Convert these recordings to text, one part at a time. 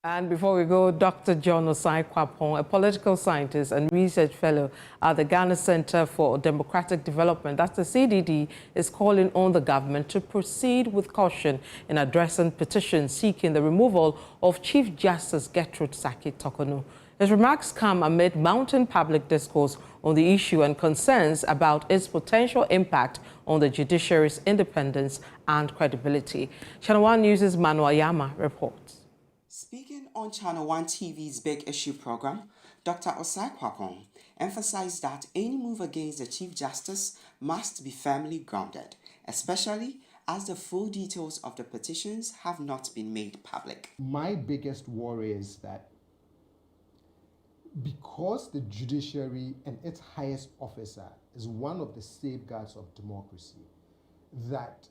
And before we go, Dr. John Osai-Kwapong, a political scientist and research fellow at the Ghana Center for Democratic Development, that's the CDD, is calling on the government to proceed with caution in addressing petitions seeking the removal of Chief Justice Gertrude Sackey-Torkornoo. His remarks come amid mounting public discourse on the issue and concerns about its potential impact on the judiciary's independence and credibility. ChannelOne News' Manuel Yama reports. Speaking on ChannelOne TV's Big Issue program, Dr. Osai-Kwapong emphasized that any move against the Chief Justice must be firmly grounded, especially as the full details of the petitions have not been made public. My biggest worry is that because the judiciary and its highest officer is one of the safeguards of democracy, that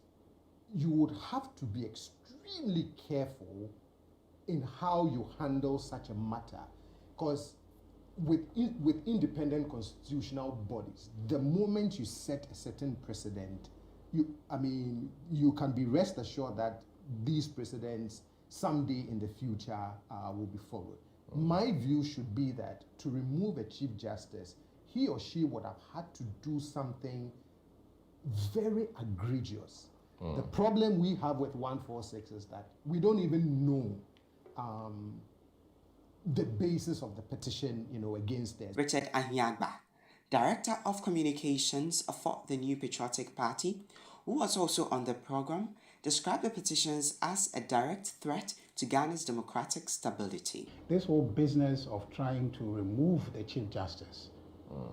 you would have to be extremely careful in how you handle such a matter, because with independent constitutional bodies, the moment you set a certain precedent, you can be rest assured that these precedents someday in the future will be followed. My view should be that to remove a Chief Justice, he or she would have had to do something very egregious. The problem we have with 146 is that we don't even know the basis of the petition, against it. Richard Ahiagba, Director of Communications for the New Patriotic Party, who was also on the program, described the petitions as a direct threat to Ghana's democratic stability. This whole business of trying to remove the Chief Justice,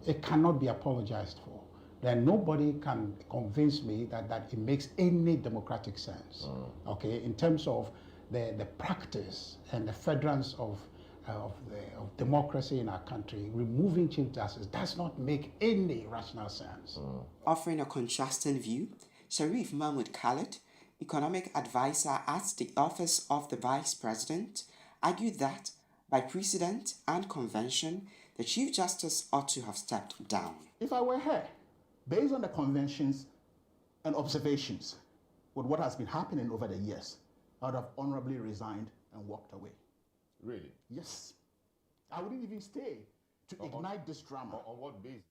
it cannot be apologized for. Then nobody can convince me that it makes any democratic sense. Okay, in terms of the practice and the furtherance of democracy in our country, removing Chief Justice does not make any rational sense. Offering a contrasting view, Sharif Mahmoud Khalid, economic advisor at the Office of the Vice President, argued that by precedent and convention, the Chief Justice ought to have stepped down. If I were her, based on the conventions and observations with what has been happening over the years, I would have honorably resigned and walked away. Really? Yes. I wouldn't even stay to ignite this drama. On what basis?